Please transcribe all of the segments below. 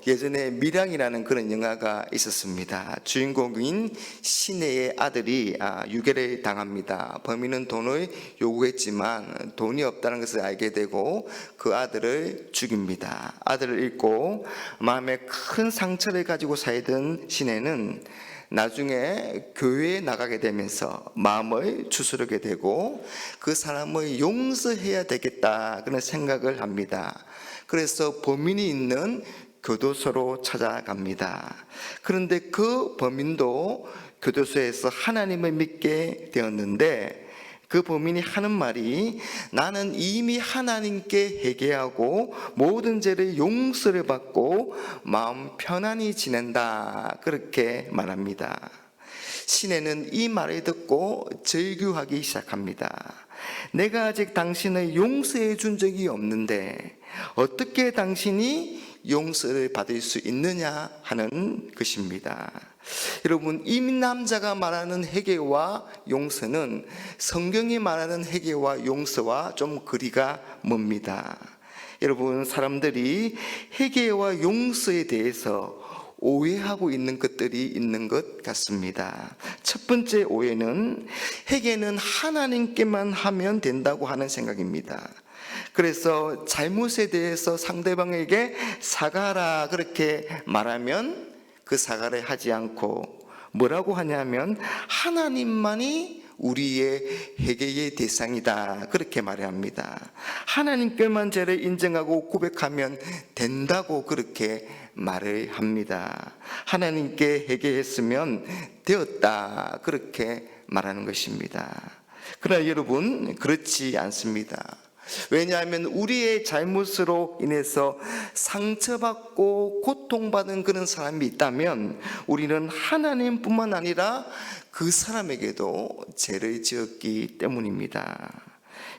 예전에 밀양이라는 그런 영화가 있었습니다. 주인공인 시내의 아들이 유괴를 당합니다. 범인은 돈을 요구했지만 돈이 없다는 것을 알게 되고 그 아들을 죽입니다. 아들을 잃고 마음에 큰 상처를 가지고 살던 시내는 나중에 교회에 나가게 되면서 마음을 추스르게 되고 그 사람을 용서해야 되겠다 그런 생각을 합니다. 그래서 범인이 있는 교도소로 찾아갑니다. 그런데 그 범인도 교도소에서 하나님을 믿게 되었는데 그 범인이 하는 말이 나는 이미 하나님께 회개하고 모든 죄를 용서를 받고 마음 편안히 지낸다 그렇게 말합니다. 시내는 이 말을 듣고 절규하기 시작합니다. 내가 아직 당신을 용서해 준 적이 없는데 어떻게 당신이 용서를 받을 수 있느냐 하는 것입니다. 여러분, 이 남자가 말하는 회개와 용서는 성경이 말하는 회개와 용서와 좀 거리가 멉니다. 여러분, 사람들이 회개와 용서에 대해서 오해하고 있는 것들이 있는 것 같습니다. 첫 번째 오해는 회개는 하나님께만 하면 된다고 하는 생각입니다. 그래서 잘못에 대해서 상대방에게 사과하라 그렇게 말하면 그 사과를 하지 않고 뭐라고 하냐면 하나님만이 우리의 회개의 대상이다 그렇게 말합니다. 하나님께만 죄를 인정하고 고백하면 된다고 그렇게 말을 합니다. 하나님께 회개했으면 되었다 그렇게 말하는 것입니다. 그러나 여러분, 그렇지 않습니다. 왜냐하면 우리의 잘못으로 인해서 상처받고 고통받은 그런 사람이 있다면 우리는 하나님뿐만 아니라 그 사람에게도 죄를 지었기 때문입니다.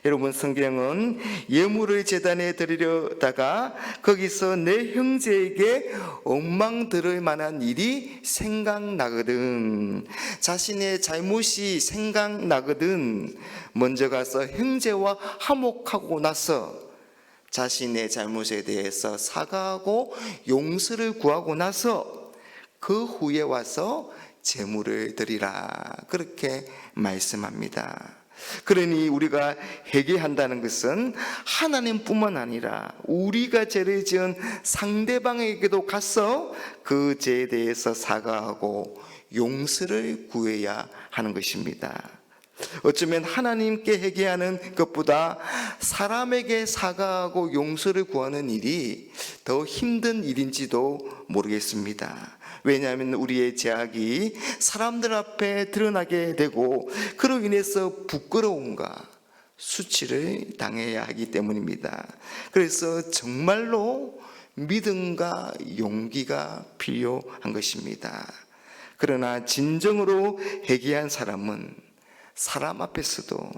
여러분, 성경은 예물을 제단에 드리려다가 거기서 내 형제에게 엉망 들을 만한 일이 생각나거든, 자신의 잘못이 생각나거든 먼저 가서 형제와 화목하고 나서 자신의 잘못에 대해서 사과하고 용서를 구하고 나서 그 후에 와서 제물을 드리라 그렇게 말씀합니다. 그러니 우리가 회개한다는 것은 하나님뿐만 아니라 우리가 죄를 지은 상대방에게도 가서 그 죄에 대해서 사과하고 용서를 구해야 하는 것입니다. 어쩌면 하나님께 회개하는 것보다 사람에게 사과하고 용서를 구하는 일이 더 힘든 일인지도 모르겠습니다. 왜냐하면 우리의 죄악이 사람들 앞에 드러나게 되고 그로 인해서 부끄러움과 수치를 당해야 하기 때문입니다. 그래서 정말로 믿음과 용기가 필요한 것입니다. 그러나 진정으로 회개한 사람은 사람 앞에서도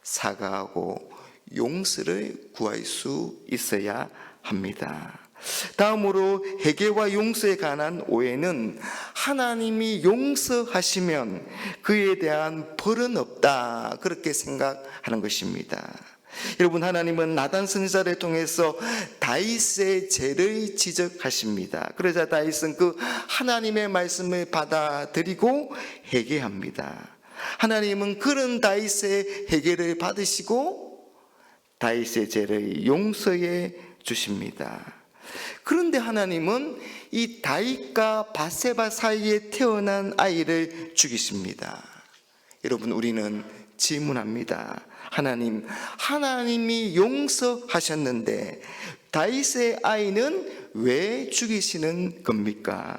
사과하고 용서를 구할 수 있어야 합니다. 다음으로 회개와 용서에 관한 오해는 하나님이 용서하시면 그에 대한 벌은 없다 그렇게 생각하는 것입니다. 여러분, 하나님은 나단 선지자를 통해서 다윗의 죄를 지적하십니다. 그러자 다윗은 그 하나님의 말씀을 받아들이고 회개합니다. 하나님은 그런 다윗의 회개를 받으시고 다윗의 죄를 용서해 주십니다. 그런데 하나님은 이 다윗과 밧세바 사이에 태어난 아이를 죽이십니다. 여러분, 우리는 질문합니다. 하나님이 용서하셨는데 다윗의 아이는 왜 죽이시는 겁니까?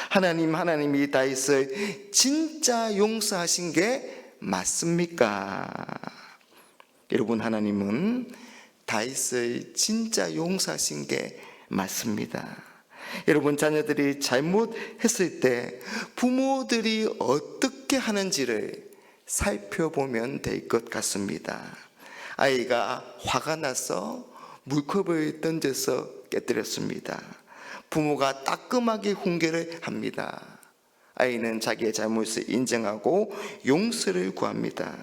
하나님이 다윗을 진짜 용서하신 게 맞습니까? 여러분, 하나님은 다윗을 진짜 용서하신 게 맞습니다. 여러분, 자녀들이 잘못했을 때 부모들이 어떻게 하는지를 살펴보면 될 것 같습니다. 아이가 화가 나서 물컵을 던져서 깨뜨렸습니다. 부모가 따끔하게 훈계를 합니다. 아이는 자기의 잘못을 인정하고 용서를 구합니다.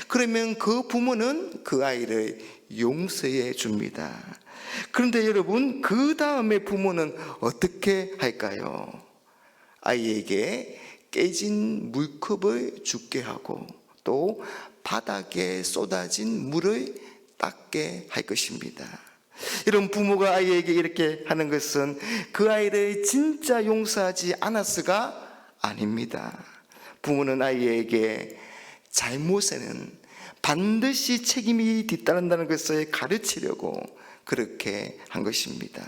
그러면 그 부모는 그 아이를 용서해 줍니다. 그런데 여러분, 그 다음에 부모는 어떻게 할까요? 아이에게 깨진 물컵을 줍게 하고 또 바닥에 쏟아진 물을 닦게 할 것입니다. 이런 부모가 아이에게 이렇게 하는 것은 그 아이를 진짜 용서하지 않았을까? 아닙니다. 부모는 아이에게 잘못에는 반드시 책임이 뒤따른다는 것을 가르치려고 그렇게 한 것입니다.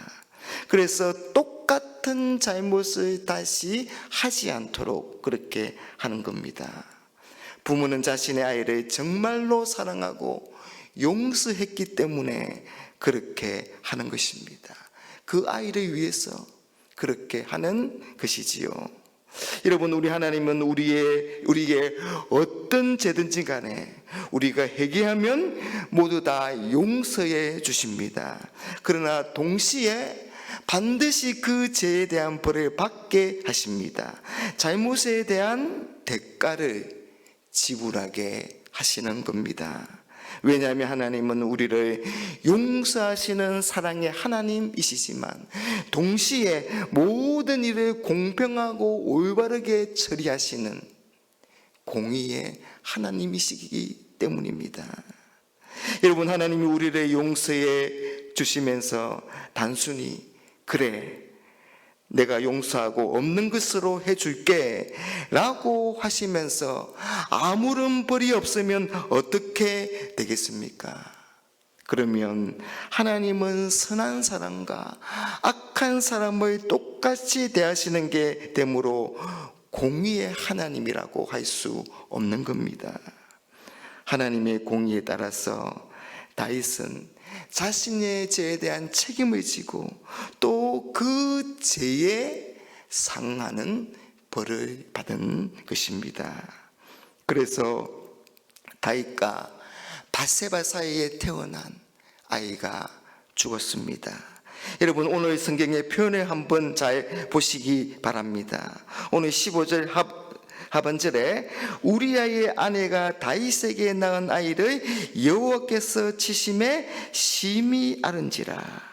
그래서 똑같은 잘못을 다시 하지 않도록 그렇게 하는 겁니다. 부모는 자신의 아이를 정말로 사랑하고 용서했기 때문에 그렇게 하는 것입니다. 그 아이를 위해서 그렇게 하는 것이지요. 여러분, 우리 하나님은 우리에게 어떤 죄든지 간에 우리가 회개하면 모두 다 용서해 주십니다. 그러나 동시에 반드시 그 죄에 대한 벌을 받게 하십니다. 잘못에 대한 대가를 지불하게 하시는 겁니다. 왜냐하면 하나님은 우리를 용서하시는 사랑의 하나님이시지만 동시에 모든 일을 공평하고 올바르게 처리하시는 공의의 하나님이시기 때문입니다. 여러분, 하나님이 우리를 용서해 주시면서 단순히 그래, 내가 용서하고 없는 것으로 해줄게 라고 하시면서 아무런 벌이 없으면 어떻게 되겠습니까? 그러면 하나님은 선한 사람과 악한 사람을 똑같이 대하시는 게 되므로 공의의 하나님이라고 할 수 없는 겁니다. 하나님의 공의에 따라서 다윗은 자신의 죄에 대한 책임을 지고 또 그 죄에 상하는 벌을 받은 것입니다. 그래서 다윗과 밧세바 사이에 태어난 아이가 죽었습니다. 여러분, 오늘 성경의 표현을 한번 잘 보시기 바랍니다. 오늘 15절 하반절에 우리아의 아내가 다윗에게 낳은 아이를 여호와께서 치심에 심히 앓은지라.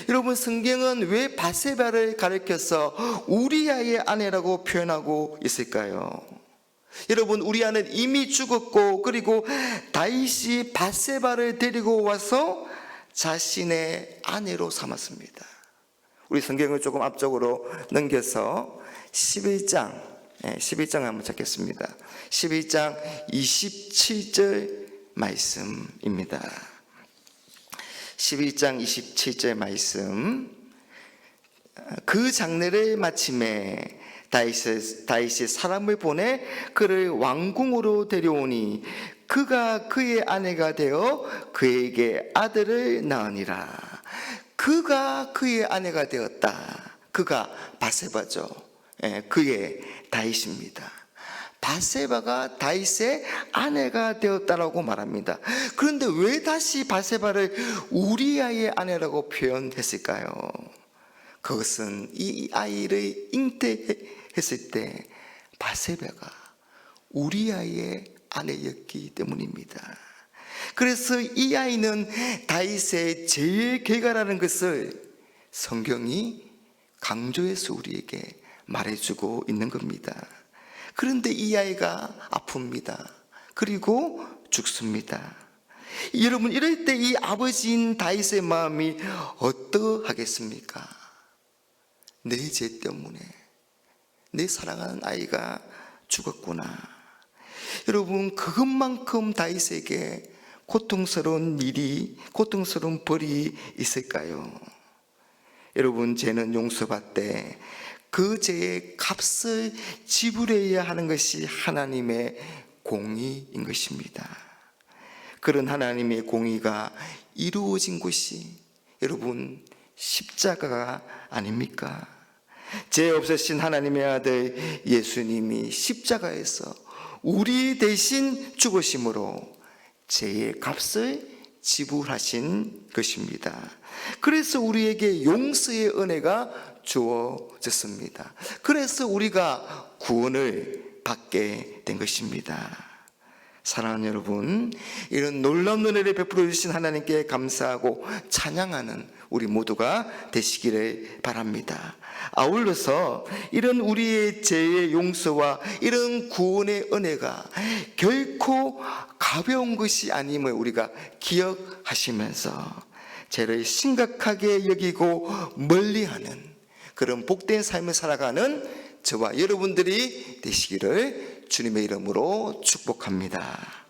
여러분, 성경은 왜 밧세바를 가리켜서 우리아의 아내라고 표현하고 있을까요? 여러분, 우리아는 이미 죽었고 그리고 다윗이 밧세바를 데리고 와서 자신의 아내로 삼았습니다. 우리 성경을 조금 앞쪽으로 넘겨서 11장 한번 찾겠습니다. 11장 27절 말씀입니다. 11장 27절 말씀. 그 장례를 마침에 다윗이 사람을 보내 그를 왕궁으로 데려오니 그가 그의 아내가 되어 그에게 아들을 낳으니라. 그가 그의 아내가 되었다. 그가 밧세바죠. 그의 다윗입니다. 밧세바가 다윗의 아내가 되었다라고 말합니다. 그런데 왜 다시 밧세바를 우리아의 아내라고 표현했을까요? 그것은 이 아이를 잉태했을 때 밧세바가 우리아의 아내였기 때문입니다. 그래서 이 아이는 다윗의 제일 계가라는 것을 성경이 강조해서 우리에게 말해주고 있는 겁니다. 그런데 이 아이가 아픕니다. 그리고 죽습니다. 여러분, 이럴 때 이 아버지인 다윗의 마음이 어떠하겠습니까? 내 죄 때문에 내 사랑하는 아이가 죽었구나. 여러분, 그것만큼 다윗에게 고통스러운 일이, 고통스러운 벌이 있을까요? 여러분, 죄는 용서받되 그 죄의 값을 지불해야 하는 것이 하나님의 공의인 것입니다. 그런 하나님의 공의가 이루어진 곳이 여러분 십자가가 아닙니까? 죄 없으신 하나님의 아들 예수님이 십자가에서 우리 대신 죽으심으로 죄의 값을 지불하신 것입니다. 그래서 우리에게 용서의 은혜가 주어졌습니다. 그래서 우리가 구원을 받게 된 것입니다. 사랑하는 여러분, 이런 놀라운 은혜를 베풀어 주신 하나님께 감사하고 찬양하는 우리 모두가 되시기를 바랍니다. 아울러서 이런 우리의 죄의 용서와 이런 구원의 은혜가 결코 가벼운 것이 아님을 우리가 기억하시면서 죄를 심각하게 여기고 멀리하는 그런 복된 삶을 살아가는 저와 여러분들이 되시기를 주님의 이름으로 축복합니다.